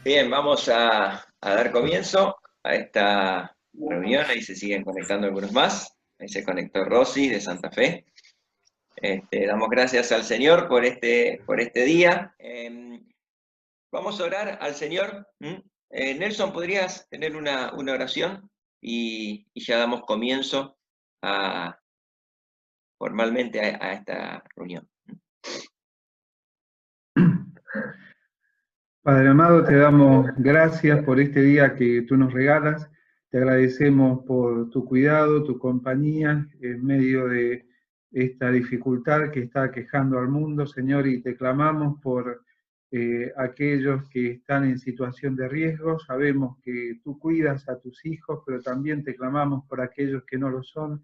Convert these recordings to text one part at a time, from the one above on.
Bien, vamos a dar comienzo a esta reunión. Ahí se siguen conectando algunos más. Ahí se conectó Rosy de Santa Fe. Damos gracias al Señor por este día. Vamos a orar al Señor. Nelson, ¿podrías tener una oración? Y ya damos comienzo formalmente a esta reunión. Padre amado, te damos gracias por este día que tú nos regalas. Te agradecemos por tu cuidado, tu compañía en medio de esta dificultad que está aquejando al mundo, Señor, y te clamamos por aquellos que están en situación de riesgo. Sabemos que tú cuidas a tus hijos, pero también te clamamos por aquellos que no lo son,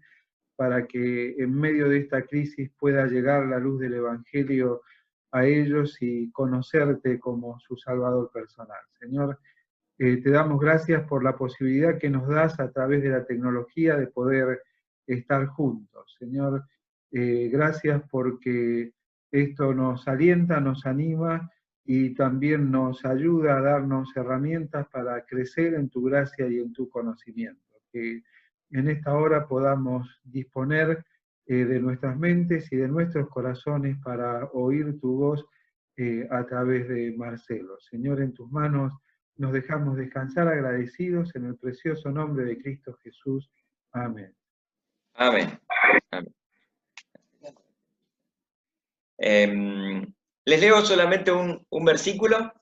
para que en medio de esta crisis pueda llegar la luz del Evangelio a ellos y conocerte como su Salvador personal. Señor, te damos gracias por la posibilidad que nos das a través de la tecnología de poder estar juntos. Señor, gracias porque esto nos alienta, nos anima y también nos ayuda a darnos herramientas para crecer en tu gracia y en tu conocimiento. Que en esta hora podamos disponer de nuestras mentes y de nuestros corazones para oír tu voz a través de Marcelo. Señor, en tus manos nos dejamos descansar agradecidos en el precioso nombre de Cristo Jesús. Amén. Amén. Amén. Les leo solamente un versículo.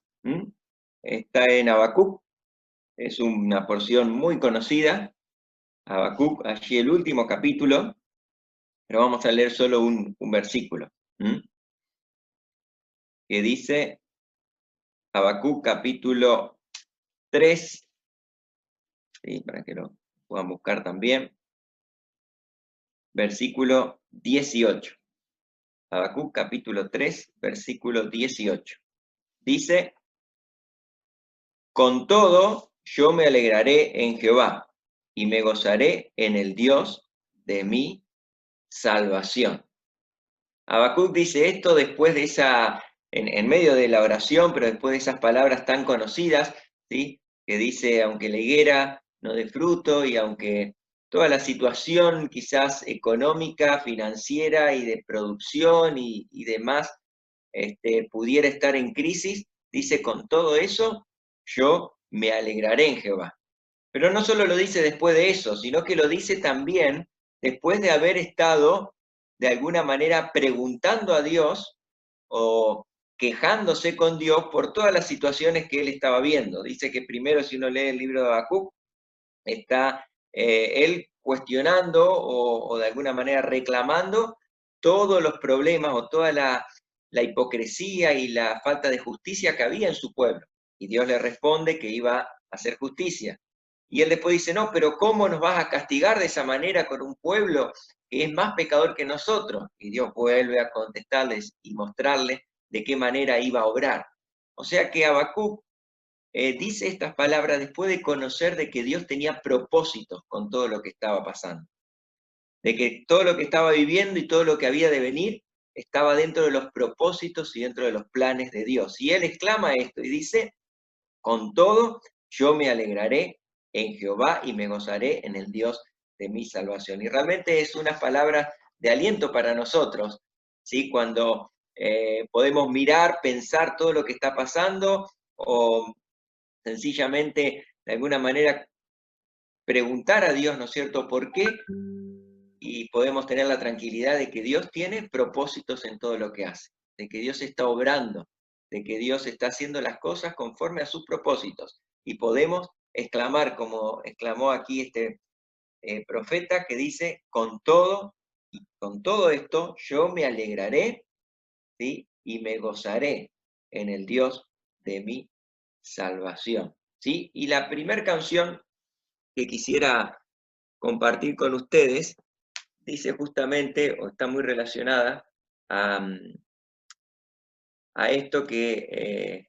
Está en Habacuc. Es una porción muy conocida. Habacuc, allí el último capítulo. Pero vamos a leer solo un versículo. Que dice Habacuc capítulo 3. ¿Sí? Para que lo puedan buscar también. Versículo 18. Habacuc capítulo 3, versículo 18. Dice: con todo yo me alegraré en Jehová, y me gozaré en el Dios de mi salvación. Habacuc dice esto después de en medio de la oración, pero después de esas palabras tan conocidas, ¿sí? Que dice, aunque la higuera no dé fruto y aunque toda la situación quizás económica, financiera y de producción y demás pudiera estar en crisis, dice, con todo eso yo me alegraré en Jehová. Pero no solo lo dice después de eso, sino que lo dice también después de haber estado de alguna manera preguntando a Dios o quejándose con Dios por todas las situaciones que él estaba viendo. Dice que primero, si uno lee el libro de Habacuc, está él cuestionando o de alguna manera reclamando todos los problemas o toda la hipocresía y la falta de justicia que había en su pueblo. Y Dios le responde que iba a hacer justicia. Y él después dice, no, pero ¿cómo nos vas a castigar de esa manera con un pueblo que es más pecador que nosotros? Y Dios vuelve a contestarles y mostrarles de qué manera iba a obrar. O sea que Habacuc dice estas palabras después de conocer de que Dios tenía propósitos con todo lo que estaba pasando. De que todo lo que estaba viviendo y todo lo que había de venir estaba dentro de los propósitos y dentro de los planes de Dios. Y él exclama esto y dice, con todo yo me alegraré en Jehová y me gozaré en el Dios de mi salvación. Y realmente es una palabra de aliento para nosotros, ¿sí? Cuando podemos mirar, pensar todo lo que está pasando o sencillamente de alguna manera preguntar a Dios, ¿no es cierto?, ¿por qué? Y podemos tener la tranquilidad de que Dios tiene propósitos en todo lo que hace, de que Dios está obrando, de que Dios está haciendo las cosas conforme a sus propósitos. Y podemos exclamar, como exclamó aquí este profeta, que dice, con todo esto yo me alegraré, ¿sí? Y me gozaré en el Dios de mi salvación, ¿sí? Y la primera canción que quisiera compartir con ustedes dice justamente, o está muy relacionada a esto que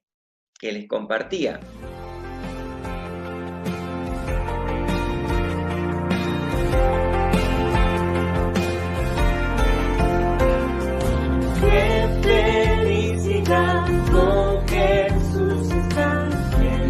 les compartía. Qué felicidad con Jesús estar, qué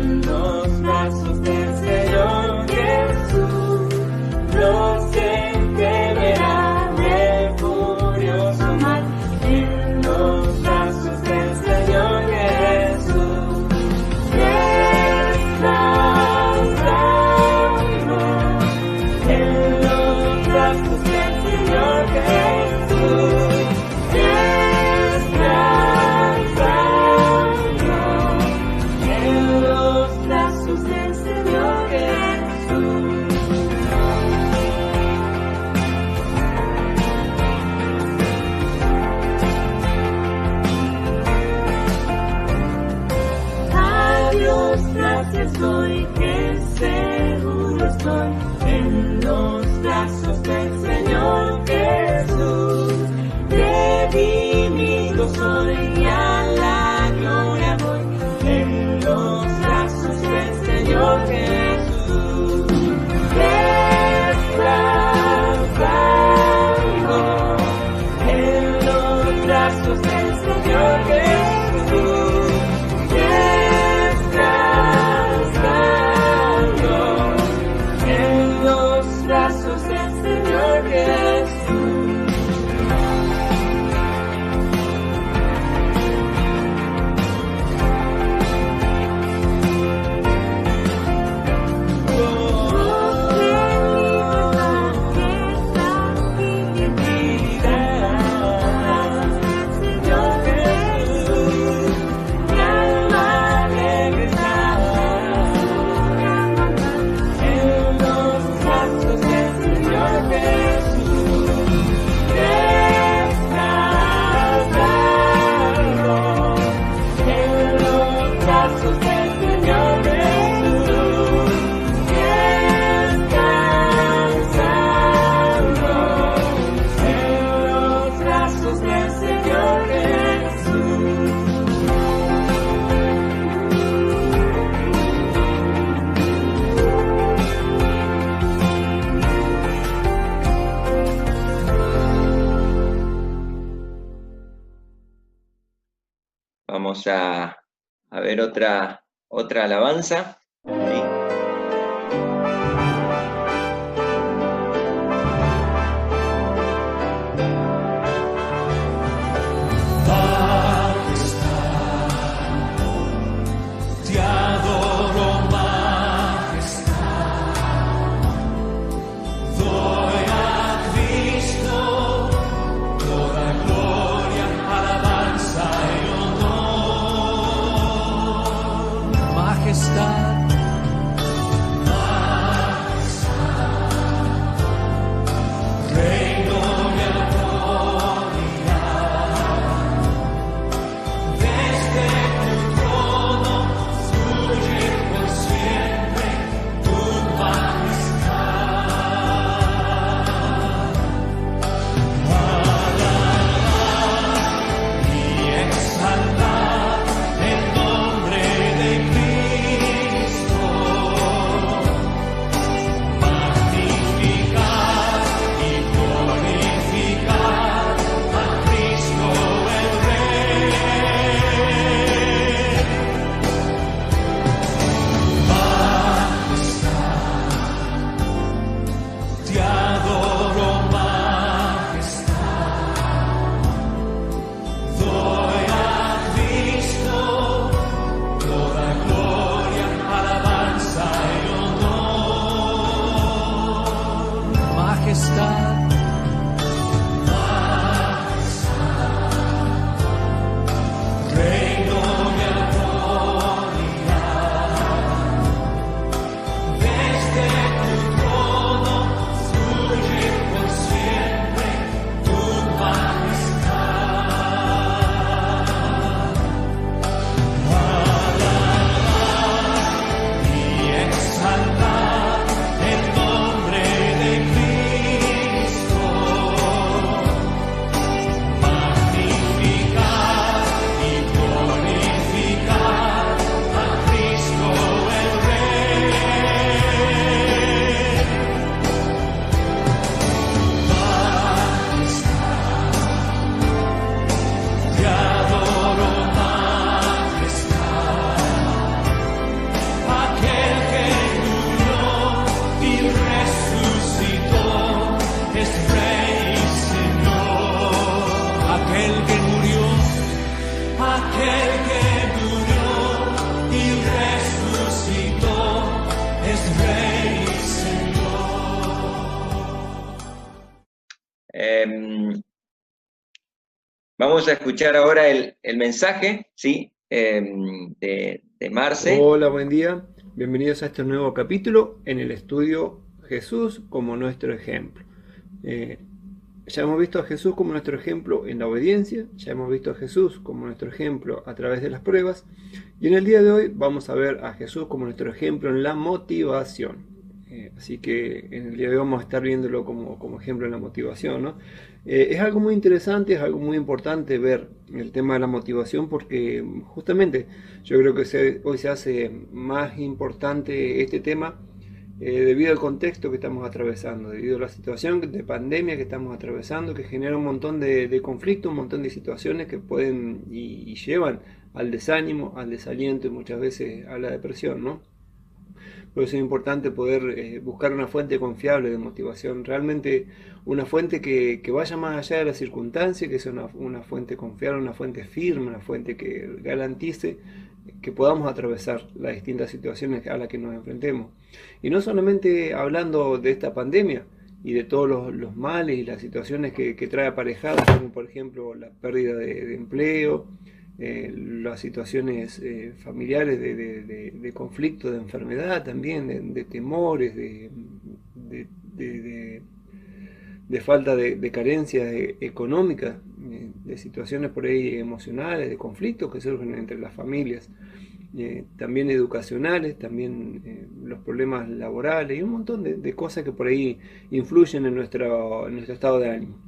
soy, que seguro estoy en los brazos del Señor Jesús. Redimido soy y a la gloria voy en los brazos del Señor Jesús. Descansando en los brazos del Señor Jesús. Descansando en los brazos del Señor Jesús. Vamos a ver otra alabanza. ¿Sí? Vamos a escuchar ahora el mensaje, ¿sí? De Marce. Hola, buen día. Bienvenidos a este nuevo capítulo en el estudio Jesús como nuestro ejemplo. Ya hemos visto a Jesús como nuestro ejemplo en la obediencia, ya hemos visto a Jesús como nuestro ejemplo a través de las pruebas, y en el día de hoy vamos a ver a Jesús como nuestro ejemplo en la motivación. Así que en el día de hoy vamos a estar viéndolo como ejemplo en la motivación, ¿no? Es algo muy interesante, es algo muy importante ver el tema de la motivación, porque justamente yo creo que hoy se hace más importante este tema debido al contexto que estamos atravesando, debido a la situación de pandemia que estamos atravesando, que genera un montón de conflictos, un montón de situaciones que pueden y llevan al desánimo, al desaliento y muchas veces a la depresión, ¿no? Por eso es importante poder buscar una fuente confiable de motivación, realmente una fuente que vaya más allá de las circunstancias, que sea una fuente confiable, una fuente firme, una fuente que garantice que podamos atravesar las distintas situaciones a las que nos enfrentemos. Y no solamente hablando de esta pandemia y de todos los males y las situaciones que trae aparejadas, como por ejemplo la pérdida de empleo, las situaciones familiares de conflicto, de enfermedad también, de temores, de falta de carencias económicas, de situaciones por ahí emocionales, de conflictos que surgen entre las familias, también educacionales, también los problemas laborales y un montón de cosas que por ahí influyen en nuestro estado de ánimo.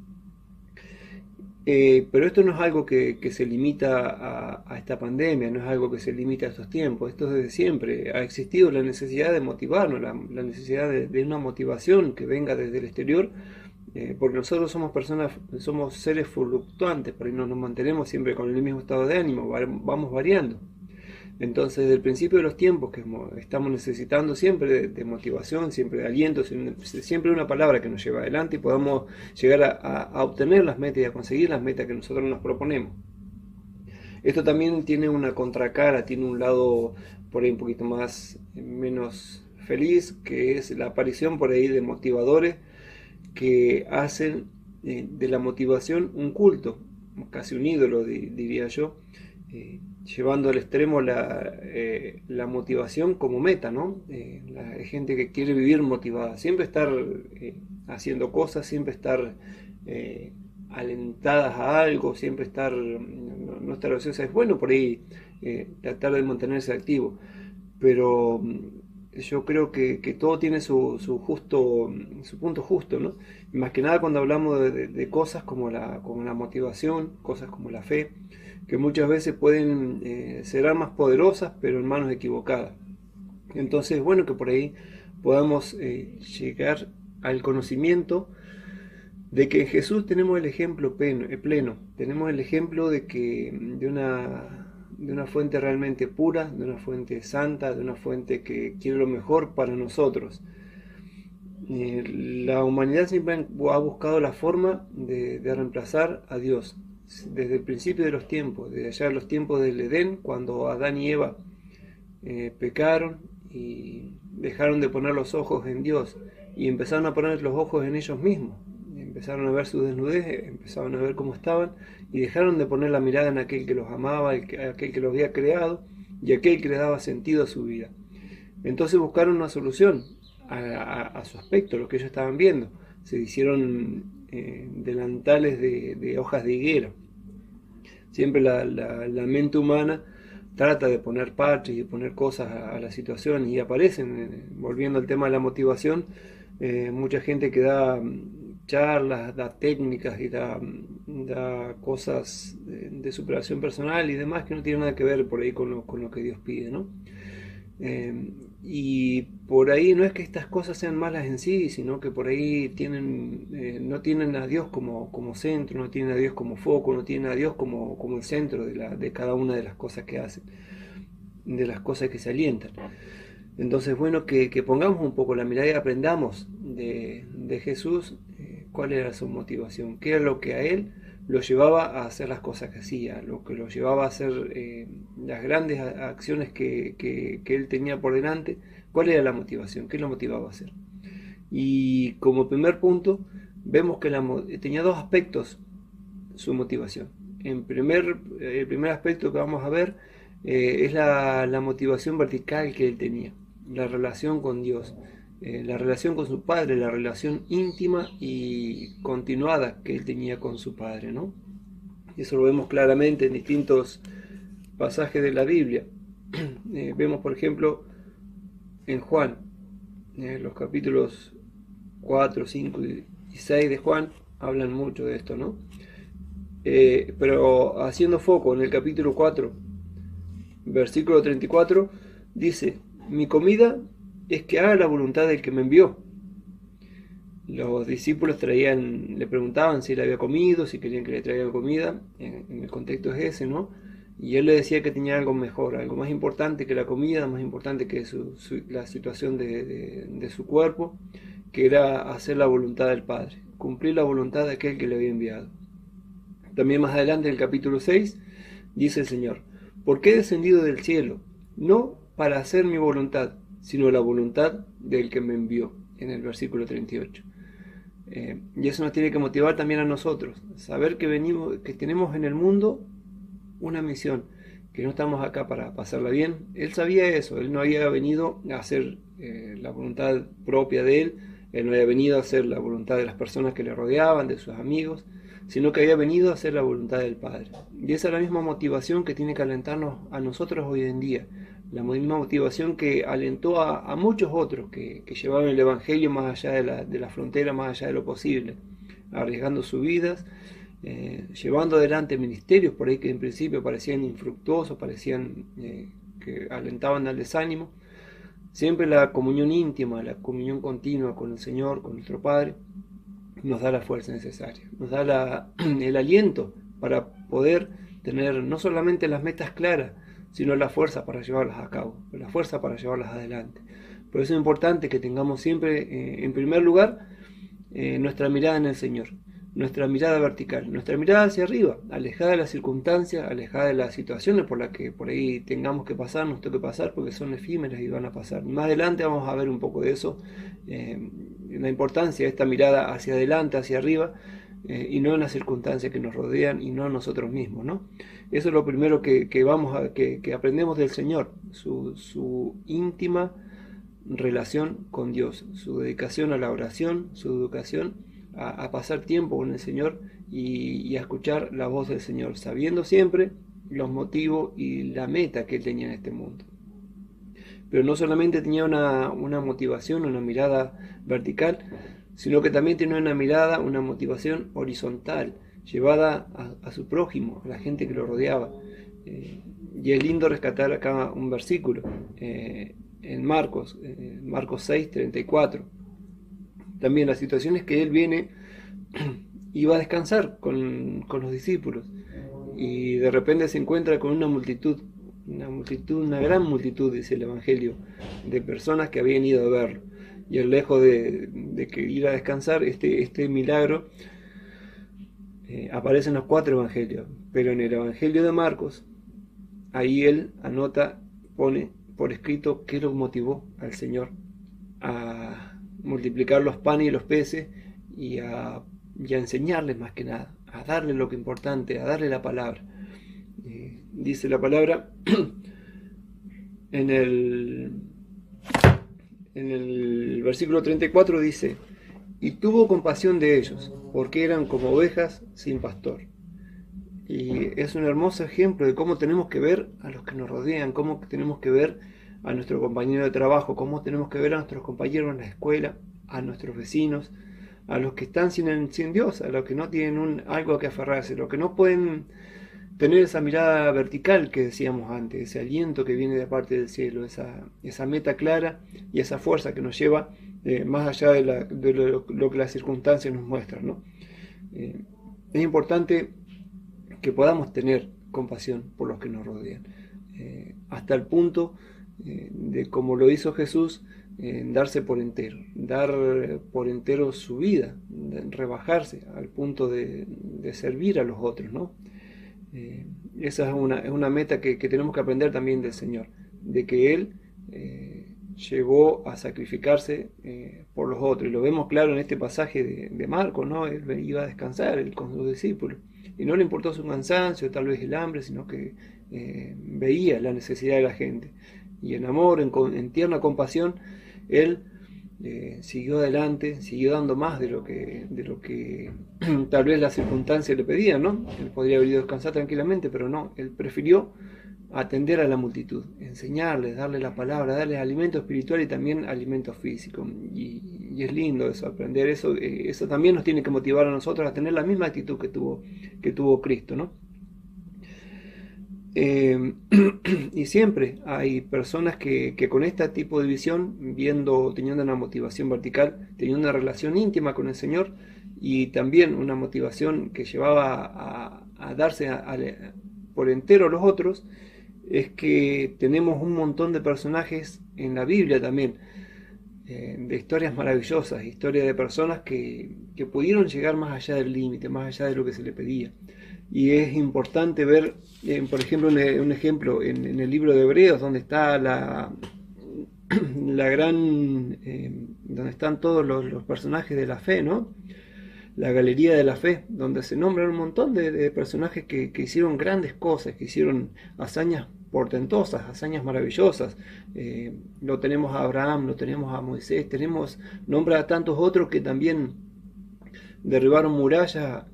Pero esto no es algo que se limita a esta pandemia, no es algo que se limita a estos tiempos. Esto desde siempre ha existido la necesidad de motivarnos, la necesidad de una motivación que venga desde el exterior, porque nosotros somos personas, somos seres fluctuantes, por ahí no nos mantenemos siempre con el mismo estado de ánimo, vamos variando. Entonces, desde el principio de los tiempos que estamos necesitando siempre de motivación, siempre de aliento, siempre una palabra que nos lleve adelante y podamos llegar a obtener las metas y a conseguir las metas que nosotros nos proponemos. Esto también tiene una contracara, tiene un lado por ahí un poquito menos feliz, que es la aparición por ahí de motivadores que hacen de la motivación un culto, casi un ídolo, diría yo, llevando al extremo la motivación como meta, ¿no? Hay gente que quiere vivir motivada, siempre estar haciendo cosas, siempre estar alentadas a algo, siempre estar, no estar ociosa. Es bueno por ahí tratar de mantenerse activo, pero yo creo que todo tiene su punto justo, ¿no? Y más que nada cuando hablamos de cosas como la motivación, cosas como la fe, que muchas veces pueden ser más poderosas, pero en manos equivocadas. Entonces es bueno que por ahí podamos llegar al conocimiento de que en Jesús tenemos el ejemplo pleno, tenemos el ejemplo de una fuente realmente pura, de una fuente santa, de una fuente que quiere lo mejor para nosotros. La humanidad siempre ha buscado la forma de reemplazar a Dios. Desde el principio de los tiempos, desde allá de los tiempos del Edén, cuando Adán y Eva pecaron y dejaron de poner los ojos en Dios y empezaron a poner los ojos en ellos mismos. Empezaron a ver su desnudez, empezaron a ver cómo estaban y dejaron de poner la mirada en aquel que los amaba, aquel que los había creado y aquel que les daba sentido a su vida. Entonces buscaron una solución a su aspecto, lo que ellos estaban viendo. Se hicieron delantales de hojas de higuera. Siempre la mente humana trata de poner parches y de poner cosas a la situación y aparecen, volviendo al tema de la motivación, mucha gente que da charlas, da técnicas y da cosas de superación personal y demás que no tienen nada que ver por ahí con lo que Dios pide, ¿no? Y por ahí no es que estas cosas sean malas en sí, sino que por ahí no tienen a Dios como centro, no tienen a Dios como foco, no tienen a Dios como el centro de cada una de las cosas que hacen, de las cosas que se alientan. Entonces, bueno, que pongamos un poco la mirada y aprendamos de Jesús cuál era su motivación, qué era lo que a él lo llevaba a hacer las cosas que hacía, lo que lo llevaba a hacer las grandes acciones que él tenía por delante, cuál era la motivación, qué lo motivaba a hacer. Y como primer punto, vemos que tenía dos aspectos su motivación. El primer aspecto que vamos a ver es la motivación vertical que él tenía, la relación con Dios. la relación con su padre, la relación íntima y continuada que él tenía con su padre, ¿no? Eso lo vemos claramente en distintos pasajes de la Biblia. Vemos, por ejemplo, en Juan, los capítulos 4, 5 y 6 de Juan hablan mucho de esto, ¿no? Pero haciendo foco en el capítulo 4, versículo 34, dice: mi comida es que haga la voluntad del que me envió. Los discípulos le preguntaban si él había comido, si querían que le traiga comida, en el contexto es ese, ¿no? Y él le decía que tenía algo mejor, algo más importante que la comida, más importante que la situación de su cuerpo, que era hacer la voluntad del Padre, cumplir la voluntad de aquel que le había enviado. También más adelante en el capítulo 6 dice el Señor: porque he descendido del cielo, no para hacer mi voluntad, sino la voluntad del que me envió, en el versículo 38. Y eso nos tiene que motivar también a nosotros, saber que tenemos en el mundo una misión, que no estamos acá para pasarla bien. Él sabía eso, él no había venido a hacer la voluntad propia de él no había venido a hacer la voluntad de las personas que le rodeaban, de sus amigos, sino que había venido a hacer la voluntad del Padre. Y esa es la misma motivación que tiene que alentarnos a nosotros hoy en día, la misma motivación que alentó a muchos otros que llevaban el Evangelio más allá de la frontera, más allá de lo posible, arriesgando sus vidas, llevando adelante ministerios por ahí que en principio parecían infructuosos, parecían que alentaban al desánimo. Siempre la comunión íntima, la comunión continua con el Señor, con nuestro Padre, nos da la fuerza necesaria, nos da el aliento para poder tener no solamente las metas claras, sino la fuerza para llevarlas a cabo, la fuerza para llevarlas adelante. Por eso es importante que tengamos siempre, en primer lugar, nuestra mirada en el Señor, nuestra mirada vertical, nuestra mirada hacia arriba, alejada de las circunstancias, alejada de las situaciones por las que por ahí tengamos que pasar, nos toque pasar, porque son efímeras y van a pasar. Más adelante vamos a ver un poco de eso, la importancia de esta mirada hacia adelante, hacia arriba, y no en las circunstancias que nos rodean y no en nosotros mismos, ¿no? Eso es lo primero que aprendemos del Señor, su íntima relación con Dios, su dedicación a la oración, su educación a pasar tiempo con el Señor y a escuchar la voz del Señor, sabiendo siempre los motivos y la meta que él tenía en este mundo. Pero no solamente tenía una motivación, una mirada vertical, sino que también tenía una mirada, una motivación horizontal, llevada a su prójimo, a la gente que lo rodeaba. Y es lindo rescatar acá un versículo, en Marcos 6, 34. También las situaciones que él iba a descansar con los discípulos, y de repente se encuentra con una gran multitud, dice el Evangelio, de personas que habían ido a verlo. Y al lejos de que ir a descansar, este milagro aparece en los 4 evangelios, pero en el Evangelio de Marcos, ahí él pone por escrito qué lo motivó al Señor a multiplicar los panes y los peces y a enseñarles, más que nada, a darle lo que es importante, a darle la palabra. Dice la palabra en el versículo 34, dice: y tuvo compasión de ellos, porque eran como ovejas sin pastor. Y es un hermoso ejemplo de cómo tenemos que ver a los que nos rodean, cómo tenemos que ver a nuestro compañero de trabajo, cómo tenemos que ver a nuestros compañeros en la escuela, a nuestros vecinos, a los que están sin Dios, a los que no tienen algo a que aferrarse, los que no pueden tener esa mirada vertical que decíamos antes, ese aliento que viene de parte del cielo, esa meta clara y esa fuerza que nos lleva más allá de lo que las circunstancias nos muestran, ¿no? Es importante que podamos tener compasión por los que nos rodean, hasta el punto de, como lo hizo Jesús, darse por entero, dar por entero su vida, rebajarse al punto de servir a los otros, ¿no? Esa es una meta que tenemos que aprender también del Señor, de que Él llegó a sacrificarse por los otros, y lo vemos claro en este pasaje de Marcos, ¿no? Él iba a descansar con sus discípulos, y no le importó su cansancio, tal vez el hambre, sino que veía la necesidad de la gente, y en amor, en tierna compasión, Él siguió adelante, siguió dando más de lo que tal vez las circunstancias le pedían, ¿no? Él podría haber ido a descansar tranquilamente, pero no, él prefirió atender a la multitud, enseñarles, darle la palabra, darles alimento espiritual y también alimento físico. Y es lindo eso, aprender eso. Eso también nos tiene que motivar a nosotros a tener la misma actitud que tuvo Cristo, ¿no? Y siempre hay personas que con este tipo de visión, teniendo una motivación vertical, teniendo una relación íntima con el Señor y también una motivación que llevaba a darse por entero a los otros, es que tenemos un montón de personajes en la Biblia también, de historias maravillosas, historias de personas que pudieron llegar más allá del límite, más allá de lo que se le pedía. Y es importante ver, por ejemplo, un ejemplo en el libro de Hebreos, donde está donde están todos los personajes de la fe, ¿no? La galería de la fe, donde se nombran un montón de personajes que hicieron grandes cosas, que hicieron hazañas portentosas, hazañas maravillosas. Lo tenemos a Abraham, lo tenemos a Moisés, nombra a tantos otros que también derribaron murallas,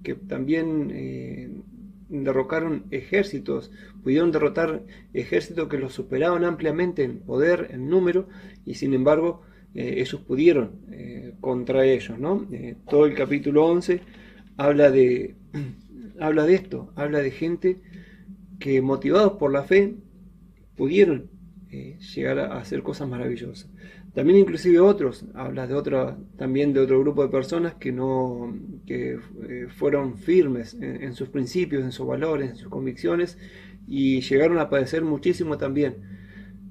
que también derrocaron ejércitos, pudieron derrotar ejércitos que los superaban ampliamente en poder, en número, y sin embargo ellos pudieron contra ellos, ¿no? Todo el capítulo 11 habla de esto, habla de gente que motivados por la fe pudieron llegar a hacer cosas maravillosas. También inclusive habla también de otro grupo de personas que fueron firmes en sus principios, en sus valores, en sus convicciones, y llegaron a padecer muchísimo también,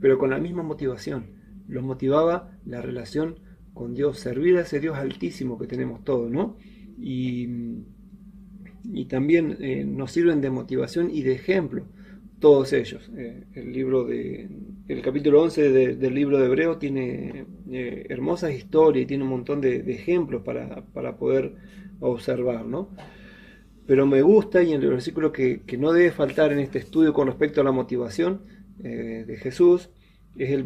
pero con la misma motivación. Los motivaba la relación con Dios, servir a ese Dios altísimo que tenemos todos, ¿no? Y también nos sirven de motivación y de ejemplo todos ellos. El capítulo 11 del libro de Hebreo tiene hermosas historias y tiene un montón de ejemplos para poder observar, ¿no? Pero me gusta, y en el versículo que no debe faltar en este estudio con respecto a la motivación de Jesús, es el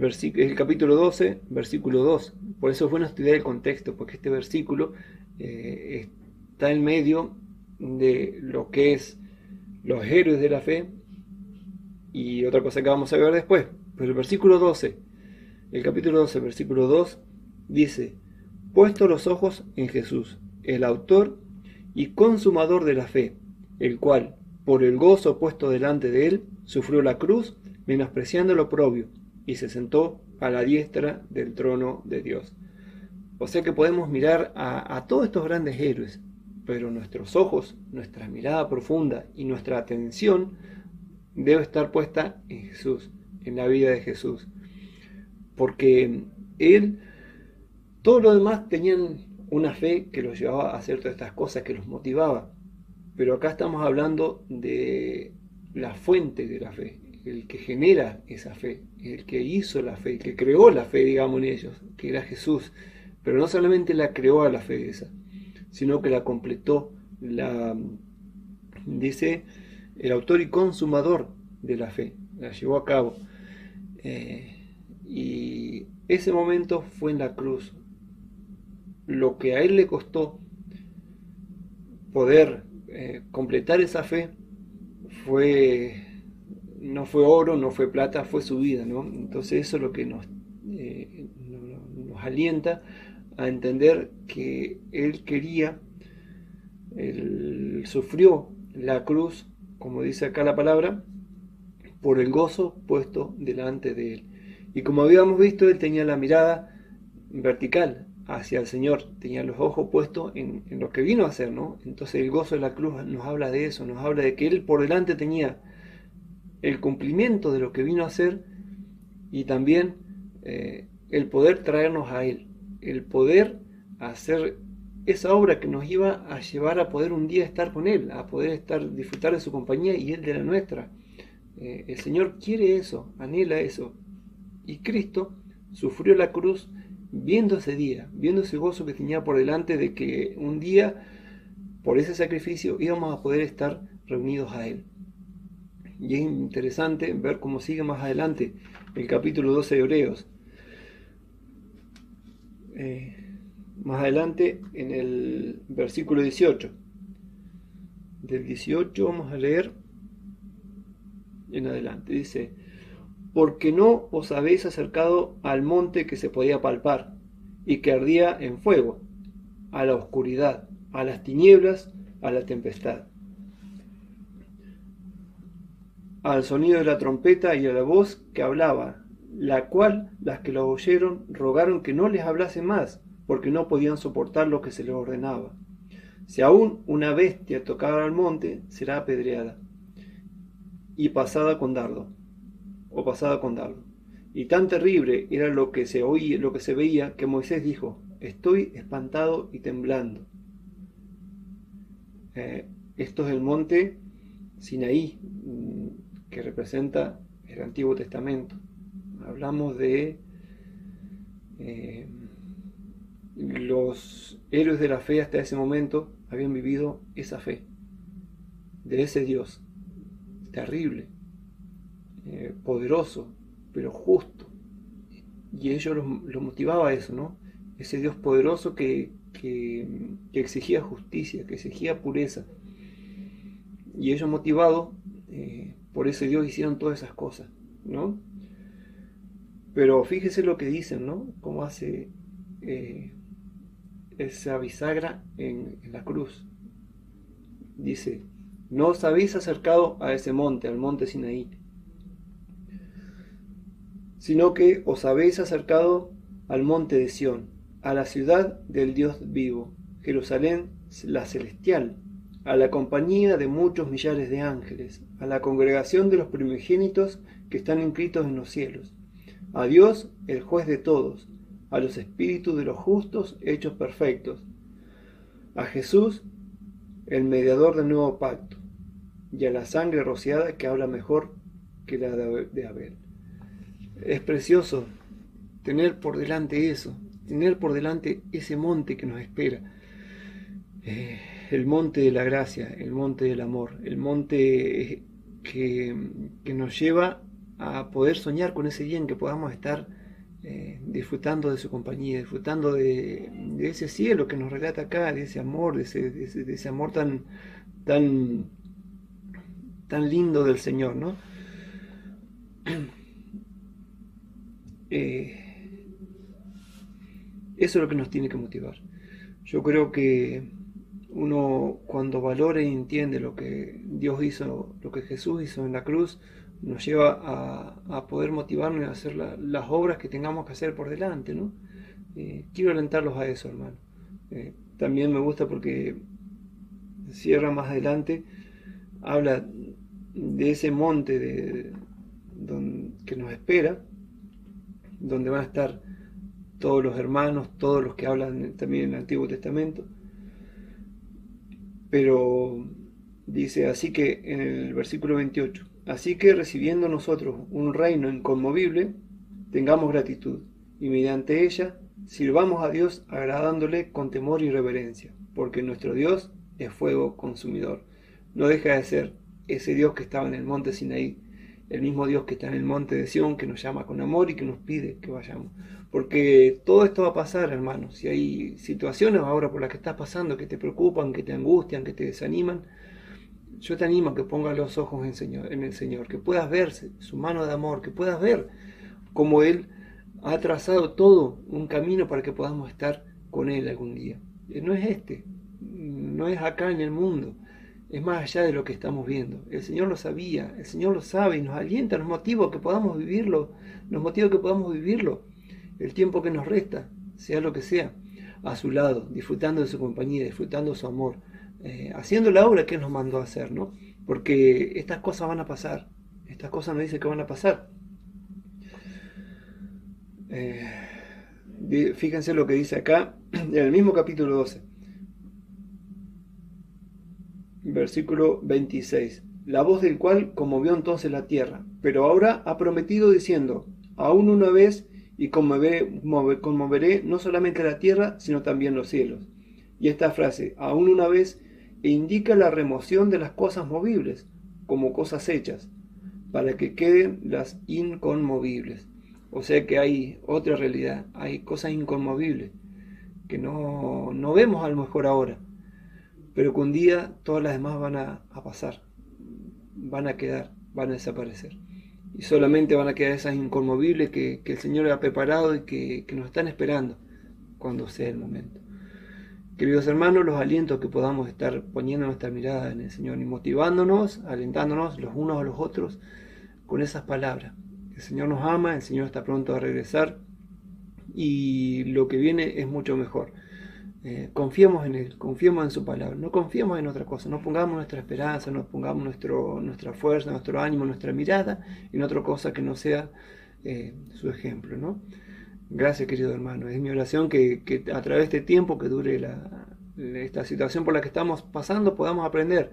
capítulo 12, versículo 2. Por eso es bueno estudiar el contexto, porque este versículo está en medio de lo que es los héroes de la fe y otra cosa que vamos a ver después. Pero el capítulo 12, versículo 2 dice: puesto los ojos en Jesús, el autor y consumador de la fe, el cual, por el gozo puesto delante de él, sufrió la cruz, menospreciando el oprobio, y se sentó a la diestra del trono de Dios. O sea que podemos mirar a todos estos grandes héroes, pero nuestros ojos, nuestra mirada profunda y nuestra atención debe estar puesta en Jesús, en la vida de Jesús. Porque todos los demás tenían una fe que los llevaba a hacer todas estas cosas, que los motivaba. Pero acá estamos hablando de la fuente de la fe, el que genera esa fe, el que hizo la fe, el que creó la fe, digamos, en ellos, que era Jesús. Pero no solamente la creó a la fe esa, sino que la completó, dice, el autor y consumador de la fe, la llevó a cabo. Y ese momento fue en la cruz. Lo que a él le costó poder completar esa fe no fue oro, no fue plata, fue su vida, ¿no? Entonces eso es lo que nos alienta a entender que él sufrió la cruz, como dice acá la palabra, por el gozo puesto delante de él. Y como habíamos visto, él tenía la mirada vertical hacia el Señor, tenía los ojos puestos en lo que vino a hacer, ¿no? Entonces el gozo de la cruz nos habla de eso, nos habla de que él por delante tenía el cumplimiento de lo que vino a hacer, y también el poder traernos a él, el poder hacer esa obra que nos iba a llevar a poder un día estar con él, a poder disfrutar de su compañía y él de la nuestra. El Señor quiere eso, anhela eso, y Cristo sufrió la cruz viendo ese día, viendo ese gozo que tenía por delante de que un día, por ese sacrificio, íbamos a poder estar reunidos a él. Y es interesante ver cómo sigue más adelante el capítulo 12 de Hebreos. más adelante en el versículo 18. Del 18 vamos a leer en adelante. Dice: porque no os habéis acercado al monte que se podía palpar y que ardía en fuego, a la oscuridad, a las tinieblas, a la tempestad, al sonido de la trompeta y a la voz que hablaba, la cual las que lo oyeron rogaron que no les hablase más, porque no podían soportar lo que se les ordenaba. Si aún una bestia tocaba al monte, será apedreada y pasada con dardo. Y tan terrible era lo que se oía, lo que se veía, que Moisés dijo: estoy espantado y temblando. Esto es el monte Sinaí, que representa el Antiguo Testamento. Hablamos de los héroes de la fe hasta ese momento habían vivido esa fe, de ese Dios terrible, poderoso, pero justo. Y ellos los motivaba a eso, ¿no? Ese Dios poderoso que exigía justicia, que exigía pureza. Y ellos, motivados por ese Dios, hicieron todas esas cosas, ¿no? Pero fíjese lo que dicen, ¿no? Cómo hace esa bisagra en la cruz. Dice: no os habéis acercado a ese monte, al monte Sinaí, sino que os habéis acercado al monte de Sión, a la ciudad del Dios vivo, Jerusalén la celestial, a la compañía de muchos millares de ángeles, a la congregación de los primogénitos que están inscritos en los cielos, a Dios, el juez de todos, a los espíritus de los justos hechos perfectos, a Jesús, el mediador del nuevo pacto, y a la sangre rociada que habla mejor que la de Abel. Es precioso tener por delante eso, tener por delante ese monte que nos espera, el monte de la gracia, el monte del amor, el monte que nos lleva a poder soñar con ese día en que podamos estar disfrutando de su compañía, disfrutando de ese cielo que nos relata acá, de ese amor, de ese amor tan lindo del Señor, ¿no? Eso es lo que nos tiene que motivar. Yo creo que uno, cuando valora y entiende lo que Dios hizo, lo que Jesús hizo en la cruz, nos lleva a poder motivarnos a hacer las obras que tengamos que hacer por delante, ¿no? Quiero alentarlos a eso, hermano. También me gusta porque cierra más adelante, habla de ese monte que nos espera, donde van a estar todos los hermanos, todos los que hablan también en el Antiguo Testamento. Pero dice, así que en el versículo 28, así que recibiendo nosotros un reino inconmovible, tengamos gratitud, y mediante ella sirvamos a Dios agradándole con temor y reverencia, porque nuestro Dios es fuego consumidor. No deja de ser ese Dios que estaba en el monte Sinaí, el mismo Dios que está en el monte de Sión, que nos llama con amor y que nos pide que vayamos. Porque todo esto va a pasar, hermanos. Si hay situaciones ahora por las que estás pasando que te preocupan, que te angustian, que te desaniman, yo te animo a que pongas los ojos en el Señor, que puedas ver su mano de amor, que puedas ver cómo Él ha trazado todo un camino para que podamos estar con Él algún día. No es no es acá en el mundo, es más allá de lo que estamos viendo. El Señor lo sabía, el Señor lo sabe y nos alienta, nos motiva a que podamos vivirlo, el tiempo que nos resta, sea lo que sea, a su lado, disfrutando de su compañía, disfrutando de su amor, haciendo la obra que Él nos mandó a hacer, ¿no? Porque estas cosas van a pasar, estas cosas nos dicen que van a pasar. Fíjense lo que dice acá, en el mismo capítulo 12. Versículo 26. La voz del cual conmovió entonces la tierra, pero ahora ha prometido diciendo, aún una vez, y conmoveré no solamente la tierra, sino también los cielos. Y esta frase, aún una vez, indica la remoción de las cosas movibles, como cosas hechas, para que queden las inconmovibles. O sea que hay otra realidad, hay cosas inconmovibles. que no vemos a lo mejor ahora, pero que un día todas las demás van a pasar, van a quedar, van a desaparecer. Y solamente van a quedar esas inconmovibles que el Señor ha preparado y que nos están esperando cuando sea el momento. Queridos hermanos, los alientos que podamos estar poniendo nuestra mirada en el Señor y motivándonos, alentándonos los unos a los otros con esas palabras. El Señor nos ama, el Señor está pronto a regresar y lo que viene es mucho mejor. Confiemos en Él, confiemos en su palabra, no confiemos en otra cosa, no pongamos nuestra esperanza, no pongamos nuestra fuerza, nuestro ánimo, nuestra mirada en otra cosa que no sea su ejemplo, ¿no? Gracias, querido hermano, es mi oración que a través de este tiempo que dure esta situación por la que estamos pasando podamos aprender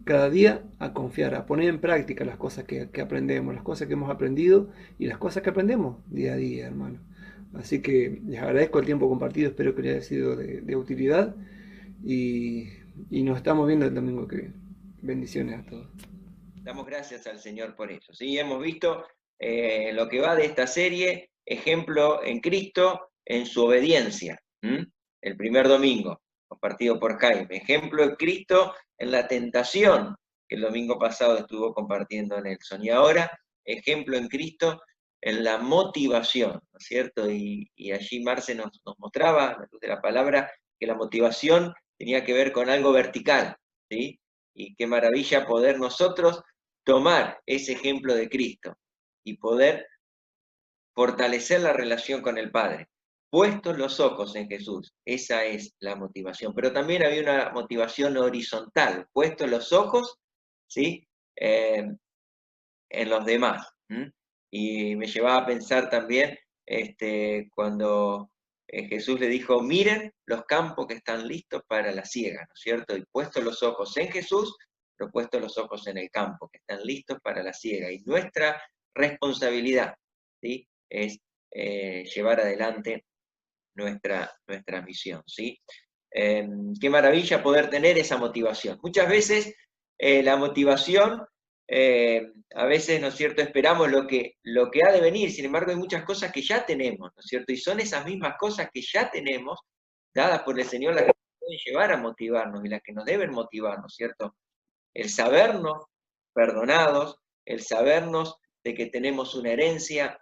cada día a confiar, a poner en práctica las cosas que aprendemos, las cosas que hemos aprendido y las cosas que aprendemos día a día, hermano. Así que les agradezco el tiempo compartido, espero que les haya sido de utilidad y nos estamos viendo el domingo que viene. Bendiciones a todos. Damos gracias al Señor por eso. ¿Sí? Hemos visto lo que va de esta serie, ejemplo en Cristo en su obediencia. El primer domingo, compartido por Jaime. Ejemplo en Cristo en la tentación, que el domingo pasado estuvo compartiendo Nelson. Y ahora, ejemplo en Cristo en la motivación, ¿no es cierto? Y allí Marce nos mostraba, a la luz de la palabra, que la motivación tenía que ver con algo vertical, ¿sí? Y qué maravilla poder nosotros tomar ese ejemplo de Cristo y poder fortalecer la relación con el Padre. Puestos los ojos en Jesús, esa es la motivación. Pero también había una motivación horizontal, puestos los ojos, ¿sí? En los demás. Y me llevaba a pensar también cuando Jesús le dijo, miren los campos que están listos para la siega, ¿no es cierto? Y puestos los ojos en Jesús, pero puestos los ojos en el campo, que están listos para la siega. Y nuestra responsabilidad, ¿sí? Es llevar adelante nuestra misión, ¿sí? Qué maravilla poder tener esa motivación. Muchas veces la motivación, a veces, ¿no es cierto?, esperamos lo que ha de venir, sin embargo hay muchas cosas que ya tenemos, ¿no es cierto? Y son esas mismas cosas que ya tenemos, dadas por el Señor, las que nos pueden llevar a motivarnos y las que nos deben motivar, ¿no es cierto? El sabernos perdonados, el sabernos de que tenemos una herencia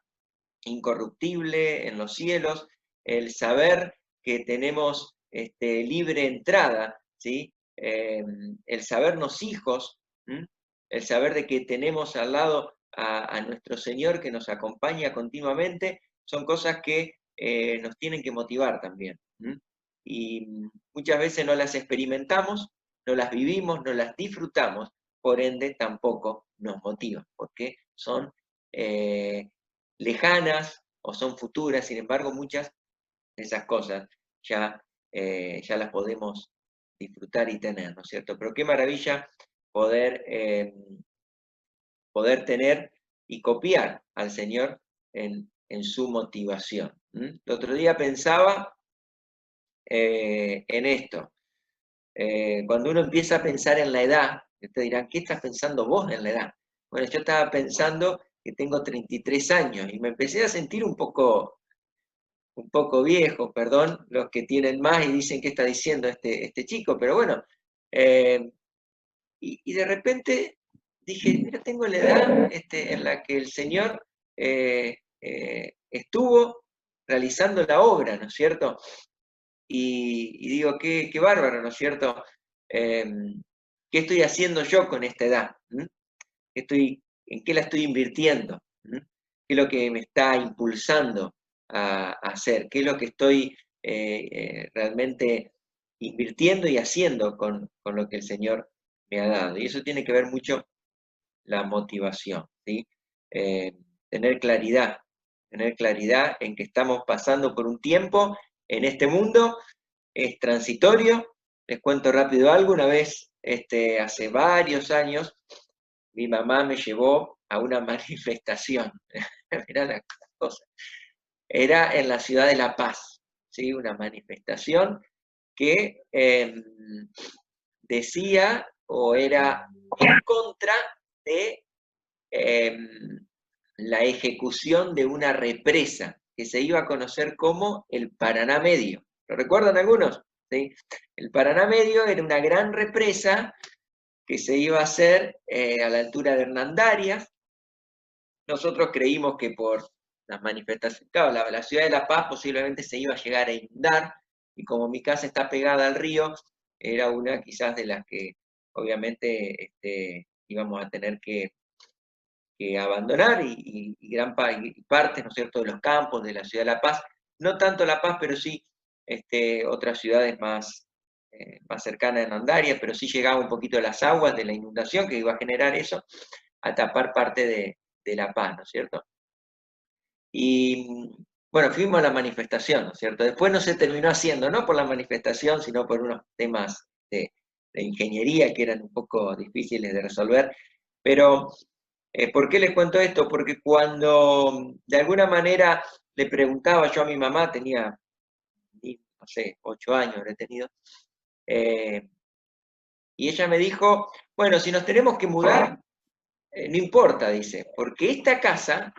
incorruptible en los cielos, el saber que tenemos libre entrada, ¿sí? El sabernos hijos, el saber de que tenemos al lado a nuestro Señor que nos acompaña continuamente, son cosas que nos tienen que motivar también. Y muchas veces no las experimentamos, no las vivimos, no las disfrutamos, por ende tampoco nos motivan, porque son lejanas o son futuras, sin embargo muchas de esas cosas ya las podemos disfrutar y tener, ¿no es cierto? Pero qué maravilla poder tener y copiar al Señor en su motivación. El otro día pensaba en esto. Cuando uno empieza a pensar en la edad, ustedes dirán, ¿qué estás pensando vos en la edad? Bueno, yo estaba pensando que tengo 33 años y me empecé a sentir un poco viejo, perdón, los que tienen más y dicen qué está diciendo este chico, pero bueno, y de repente dije, mira, tengo la edad en la que el Señor estuvo realizando la obra, ¿no es cierto? Y digo, qué bárbaro, ¿no es cierto? ¿Qué estoy haciendo yo con esta edad? ¿En qué la estoy invirtiendo? ¿Qué es lo que me está impulsando a hacer? ¿Qué es lo que estoy realmente invirtiendo y haciendo con lo que el Señor me ha dado? Y eso tiene que ver mucho la motivación, ¿sí? Tener claridad en que estamos pasando por un tiempo en este mundo, es transitorio. Les cuento rápido algo, una vez, hace varios años, mi mamá me llevó a una manifestación, mirá la cosa, era en la ciudad de La Paz, ¿sí? Una manifestación que decía o era en contra de la ejecución de una represa que se iba a conocer como el Paraná Medio, ¿Lo recuerdan algunos? ¿Sí? El Paraná Medio era una gran represa que se iba a hacer a la altura de Hernandarias. Nosotros creímos que por las manifestaciones, claro, la ciudad de La Paz posiblemente se iba a llegar a inundar, y como mi casa está pegada al río, era una quizás de las que obviamente íbamos a tener que abandonar, y gran parte, ¿no es cierto?, de los campos de la ciudad de La Paz, no tanto La Paz, pero sí otras ciudades más cercanas a Hernandarias, pero sí llegaba un poquito de las aguas de la inundación que iba a generar eso, a tapar parte de La Paz, ¿no es cierto? Y bueno, fuimos a la manifestación, ¿no es cierto? Después no se terminó haciendo, no por la manifestación, sino por unos temas de ingeniería que eran un poco difíciles de resolver. Pero, ¿por qué les cuento esto? Porque cuando de alguna manera le preguntaba yo a mi mamá, tenía, no sé, 8 años habré tenido, y ella me dijo, bueno, si nos tenemos que mudar, no importa, dice, porque esta casa,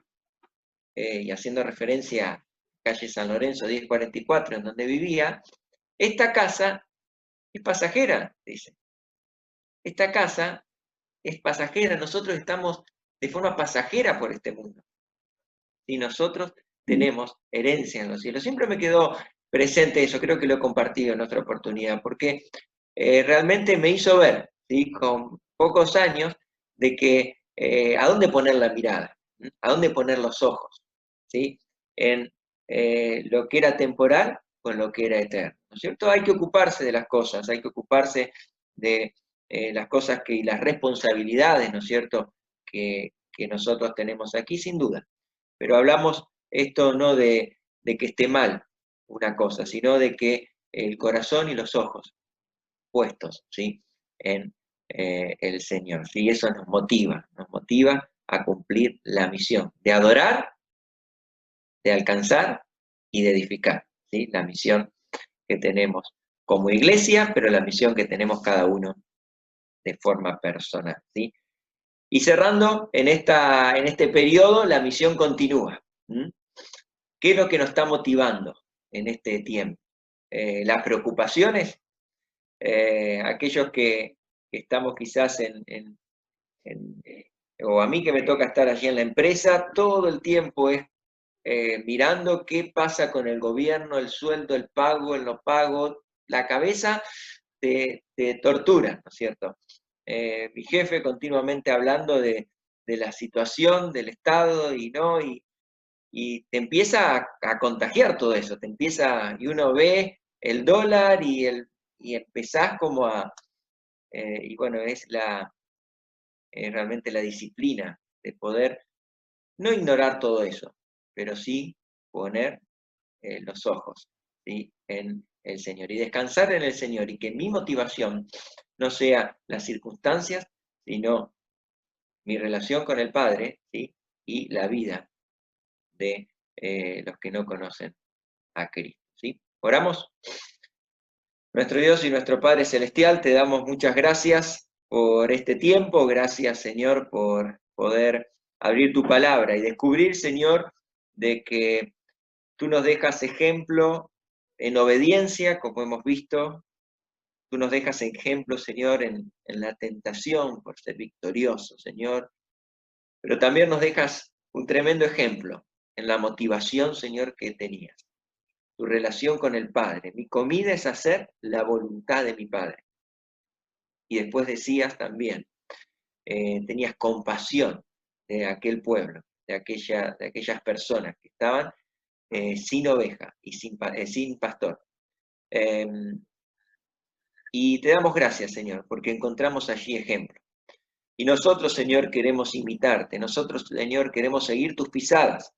y haciendo referencia a calle San Lorenzo 1044, en donde vivía, esta casa es pasajera, dice. Esta casa es pasajera, nosotros estamos de forma pasajera por este mundo. Y nosotros tenemos herencia en los cielos. Siempre me quedó presente eso, creo que lo he compartido en otra oportunidad, porque realmente me hizo ver, ¿sí?, con pocos años, de que a dónde poner la mirada, a dónde poner los ojos, ¿sí?, en lo que era temporal con lo que era eterno, ¿no es cierto? Hay que ocuparse de las cosas, hay que ocuparse de las cosas y las responsabilidades, ¿no es cierto?, que nosotros tenemos aquí, sin duda. Pero hablamos esto no de que esté mal una cosa, sino de que el corazón y los ojos puestos, ¿sí?, en el Señor. ¿Sí? Eso nos motiva a cumplir la misión de adorar, de alcanzar y de edificar, ¿sí?, la misión que tenemos como iglesia, pero la misión que tenemos cada uno de forma personal, ¿sí? Y cerrando, en este periodo, la misión continúa. ¿Qué es lo que nos está motivando en este tiempo? Las preocupaciones, aquellos que estamos quizás o a mí que me toca estar allí en la empresa, todo el tiempo es mirando qué pasa con el gobierno, el sueldo, el pago, el no pago, la cabeza te tortura, ¿no es cierto? Mi jefe continuamente hablando de la situación del Estado y te empieza a contagiar todo eso, y uno ve el dólar y empezás como y bueno, es realmente la disciplina de poder no ignorar todo eso, pero sí poner los ojos, ¿sí?, en el Señor y descansar en el Señor, y que mi motivación no sea las circunstancias, sino mi relación con el Padre, ¿sí?, y la vida de los que no conocen a Cristo, ¿sí? Oramos. Nuestro Dios y nuestro Padre Celestial, te damos muchas gracias por este tiempo, gracias, Señor, por poder abrir tu palabra y descubrir, Señor, de que tú nos dejas ejemplo en obediencia, como hemos visto. Tú nos dejas ejemplo, Señor, en la tentación por ser victorioso, Señor. Pero también nos dejas un tremendo ejemplo en la motivación, Señor, que tenías. Tu relación con el Padre. Mi comida es hacer la voluntad de mi Padre. Y después decías también, tenías compasión de aquel pueblo, de aquellas personas que estaban sin oveja y sin pastor. Y te damos gracias, Señor, porque encontramos allí ejemplo. Y nosotros, Señor, queremos imitarte. Nosotros, Señor, queremos seguir tus pisadas.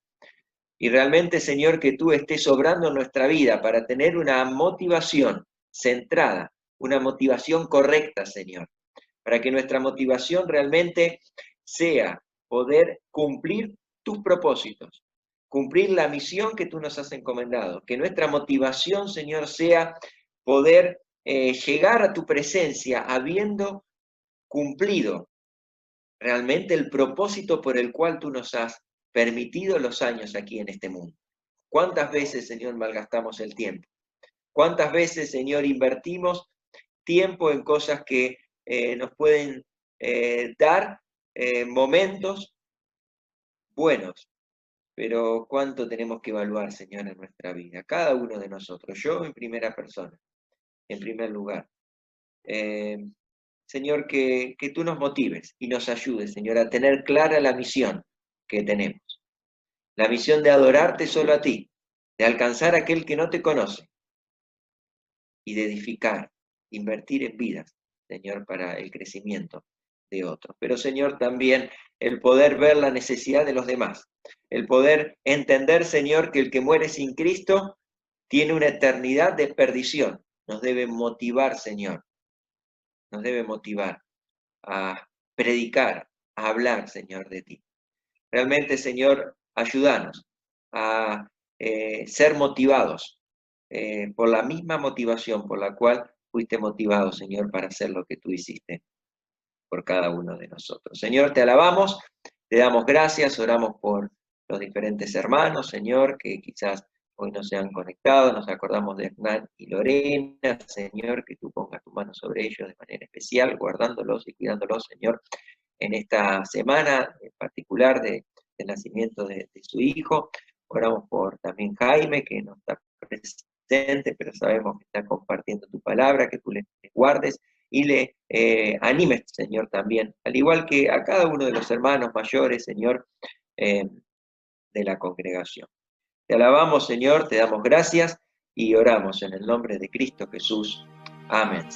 Y realmente, Señor, que tú estés obrando en nuestra vida para tener una motivación centrada, una motivación correcta, Señor. Para que nuestra motivación realmente sea poder cumplir tus propósitos, cumplir la misión que tú nos has encomendado. Que nuestra motivación, Señor, sea poder llegar a tu presencia habiendo cumplido realmente el propósito por el cual tú nos has permitido los años aquí en este mundo. ¿Cuántas veces, Señor, malgastamos el tiempo? ¿Cuántas veces, Señor, invertimos tiempo en cosas que nos pueden dar momentos buenos? Pero ¿cuánto tenemos que evaluar, Señor, en nuestra vida? Cada uno de nosotros, yo en primera persona, en primer lugar. Señor, que tú nos motives y nos ayudes, Señor, a tener clara la misión que tenemos. La misión de adorarte solo a ti, de alcanzar a aquel que no te conoce y de edificar, invertir en vidas, Señor, para el crecimiento de otros. Pero, Señor, también el poder ver la necesidad de los demás, el poder entender, Señor, que el que muere sin Cristo tiene una eternidad de perdición. Nos debe motivar, Señor, nos debe motivar a predicar, a hablar, Señor, de ti. Realmente, Señor, ayúdanos a ser motivados por la misma motivación por la cual fuiste motivado, Señor, para hacer lo que tú hiciste por cada uno de nosotros. Señor, te alabamos, te damos gracias, oramos por los diferentes hermanos, Señor, que quizás hoy no se han conectado, nos acordamos de Hernán y Lorena, Señor, que tú pongas tu mano sobre ellos de manera especial, guardándolos y cuidándolos, Señor, en esta semana en particular del nacimiento de su hijo. Oramos por también Jaime, que no está presente, pero sabemos que está compartiendo tu palabra, que tú le guardes y le animes, Señor, también, al igual que a cada uno de los hermanos mayores, Señor, de la congregación. Te alabamos, Señor, te damos gracias y oramos en el nombre de Cristo Jesús. Amén.